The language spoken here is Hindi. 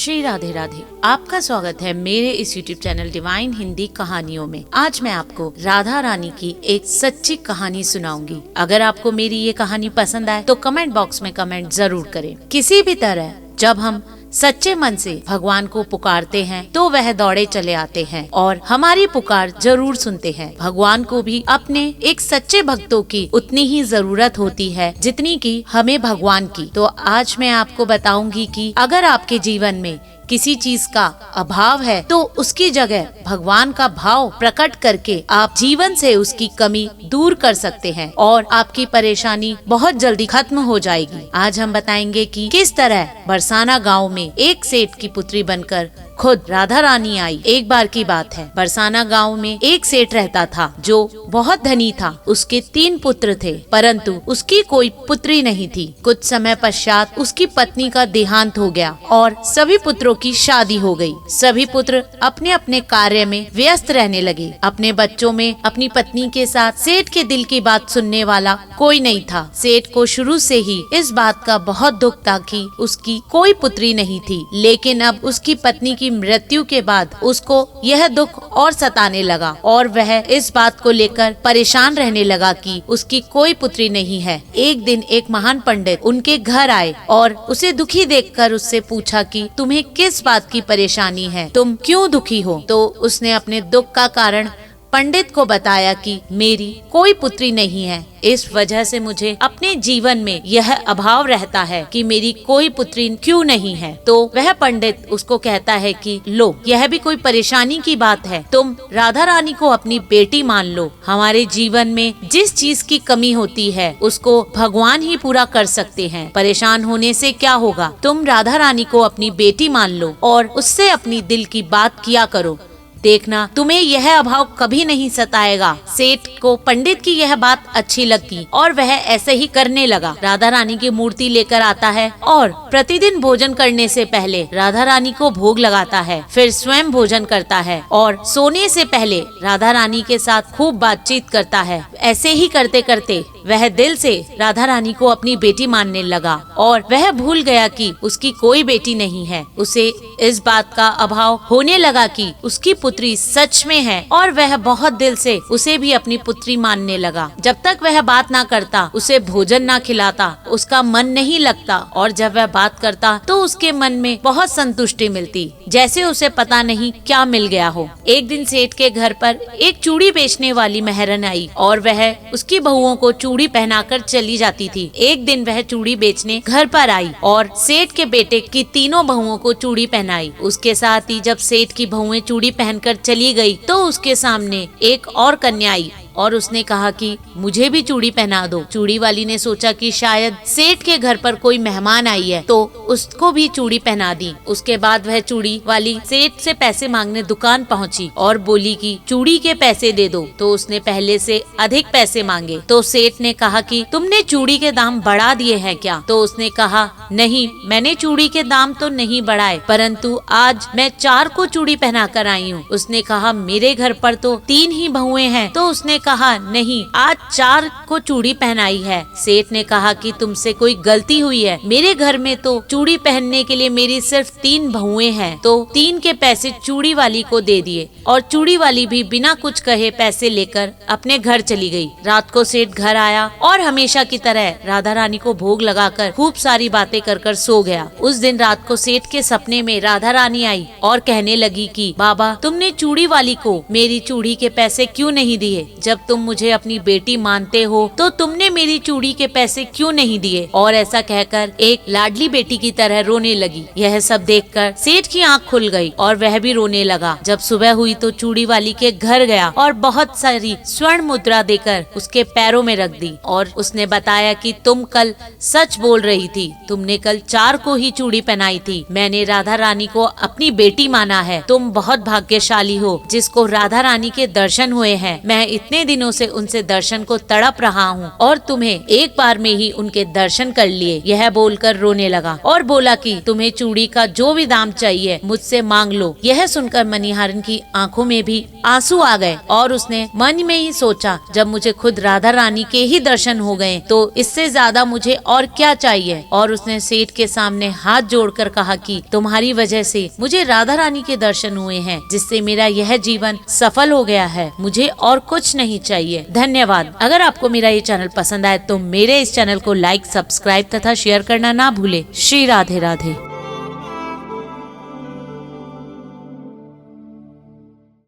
श्री राधे राधे। आपका स्वागत है मेरे इस YouTube चैनल डिवाइन हिंदी कहानियों में। आज मैं आपको राधा रानी की एक सच्ची कहानी सुनाऊंगी। अगर आपको मेरी ये कहानी पसंद आए तो कमेंट बॉक्स में कमेंट जरूर करें। किसी भी तरह जब हम सच्चे मन से भगवान को पुकारते हैं तो वह दौड़े चले आते हैं और हमारी पुकार जरूर सुनते हैं। भगवान को भी अपने एक सच्चे भक्तों की उतनी ही जरूरत होती है जितनी की हमें भगवान की। तो आज मैं आपको बताऊंगी कि अगर आपके जीवन में किसी चीज का अभाव है तो उसकी जगह भगवान का भाव प्रकट करके आप जीवन से उसकी कमी दूर कर सकते हैं और आपकी परेशानी बहुत जल्दी खत्म हो जाएगी। आज हम बताएंगे कि किस तरह बरसाना गांव में एक सेठ की पुत्री बनकर खुद राधा रानी आई। एक बार की बात है, बरसाना गांव में एक सेठ रहता था जो बहुत धनी था। उसके 3 पुत्र थे परंतु उसकी कोई पुत्री नहीं थी। कुछ समय पश्चात उसकी पत्नी का देहांत हो गया और सभी पुत्रों की शादी हो गई। सभी पुत्र अपने अपने कार्य में व्यस्त रहने लगे। अपने बच्चों में अपनी पत्नी के साथ सेठ के दिल की बात सुनने वाला कोई नहीं था। सेठ को शुरू से ही इस बात का बहुत दुख था कि उसकी कोई पुत्री नहीं थी, लेकिन अब उसकी पत्नी की मृत्यु के बाद उसको यह दुख और सताने लगा और वह इस बात को लेकर परेशान रहने लगा कि उसकी कोई पुत्री नहीं है। एक दिन एक महान पंडित उनके घर आए और उसे दुखी देखकर उससे पूछा कि तुम्हें किस बात की परेशानी है, तुम क्यों दुखी हो? तो उसने अपने दुख का कारण पंडित को बताया कि मेरी कोई पुत्री नहीं है, इस वजह से मुझे अपने जीवन में यह अभाव रहता है कि मेरी कोई पुत्री क्यों नहीं है। तो वह पंडित उसको कहता है कि लो, यह भी कोई परेशानी की बात है, तुम राधा रानी को अपनी बेटी मान लो। हमारे जीवन में जिस चीज की कमी होती है उसको भगवान ही पूरा कर सकते हैं। परेशान होने से क्या होगा, तुम राधा रानी को अपनी बेटी मान लो और उससे अपनी दिल की बात किया करो, देखना तुम्हें यह अभाव कभी नहीं सताएगा। सेठ को पंडित की यह बात अच्छी लगी और वह ऐसे ही करने लगा। राधा रानी की मूर्ति लेकर आता है और प्रतिदिन भोजन करने से पहले राधा रानी को भोग लगाता है, फिर स्वयं भोजन करता है और सोने से पहले राधा रानी के साथ खूब बातचीत करता है। ऐसे ही करते करते वह दिल से राधा रानी को अपनी बेटी मानने लगा और वह भूल गया कि उसकी कोई बेटी नहीं है। उसे इस बात का अभाव होने लगा कि उसकी पुत्री सच में है और वह बहुत दिल से उसे भी अपनी पुत्री मानने लगा। जब तक वह बात ना करता, उसे भोजन ना खिलाता, उसका मन नहीं लगता और जब वह बात करता तो उसके मन में बहुत संतुष्टि मिलती, जैसे उसे पता नहीं क्या मिल गया हो। एक दिन सेठ के घर पर एक चूड़ी बेचने वाली मेहरन आई और वह उसकी बहुओं को चूड़ी पहनाकर चली जाती थी। एक दिन वह चूड़ी बेचने घर पर आई और सेठ के बेटे की तीनों बहुओं को चूड़ी पहनाई। उसके साथ ही जब सेठ की बहुएं चूड़ी पहनकर चली गई तो उसके सामने एक और कन्या आई और उसने कहा कि मुझे भी चूड़ी पहना दो। चूड़ी वाली ने सोचा कि शायद सेठ के घर पर कोई मेहमान आई है तो उसको भी चूड़ी पहना दी। उसके बाद वह चूड़ी वाली सेठ से पैसे मांगने दुकान पहुंची और बोली कि चूड़ी के पैसे दे दो। तो उसने पहले से अधिक पैसे मांगे तो सेठ ने कहा कि तुमने चूड़ी के दाम बढ़ा दिए हैं क्या? तो उसने कहा नहीं, मैंने चूड़ी के दाम तो नहीं बढ़ाए, परंतु आज मैं 4 को चूड़ी पहना कर आई हूँ। उसने कहा मेरे घर पर तो 3 ही बहुएं हैं। तो उसने कहा नहीं, आज 4 को चूड़ी पहनाई है। सेठ ने कहा कि तुमसे कोई गलती हुई है, मेरे घर में तो चूड़ी पहनने के लिए मेरी सिर्फ 3 बहुएं हैं। तो 3 के पैसे चूड़ी वाली को दे दिए और चूड़ी वाली भी बिना कुछ कहे पैसे लेकर अपने घर चली गई। रात को सेठ घर आया और हमेशा की तरह राधा रानी को भोग लगाकर खूब सारी बातें कर सो गया। उस दिन रात को सेठ के सपने में राधा रानी आई और कहने लगी कि बाबा, तुमने चूड़ी वाली को मेरी चूड़ी के पैसे क्यों नहीं दिए? जब तुम मुझे अपनी बेटी मानते हो तो तुमने मेरी चूड़ी के पैसे क्यों नहीं दिए? और ऐसा कहकर एक लाडली बेटी की तरह रोने लगी। यह सब देखकर सेठ की आंख खुल गई और वह भी रोने लगा। जब सुबह हुई तो चूड़ी वाली के घर गया और बहुत सारी स्वर्ण मुद्रा देकर उसके पैरों में रख दी और उसने बताया कि तुम कल सच बोल रही थी, तुमने कल 4 को ही चूड़ी पहनाई थी। मैंने राधा रानी को अपनी बेटी माना है। तुम बहुत भाग्यशाली हो जिसको राधा रानी के दर्शन हुए हैं। मैं इतने इतने दिनों से उनसे दर्शन को तड़प रहा हूँ और तुम्हें एक बार में ही उनके दर्शन कर लिए। यह बोलकर रोने लगा और बोला कि तुम्हें चूड़ी का जो भी दाम चाहिए मुझसे मांग लो। यह सुनकर मणिहारन की आंखों में भी आंसू आ गए और उसने मन में ही सोचा, जब मुझे खुद राधा रानी के ही दर्शन हो गए तो इससे ज्यादा मुझे और क्या चाहिए। और उसने सेठ के सामने हाथ जोड़कर कहा कि तुम्हारी वजह से मुझे राधा रानी के दर्शन हुए हैं, जिससे मेरा यह जीवन सफल हो गया है। मुझे और कुछ नहीं चाहिए। धन्यवाद। अगर आपको मेरा ये चैनल पसंद आए तो मेरे इस चैनल को लाइक, सब्सक्राइब तथा शेयर करना ना भूले। श्री राधे राधे।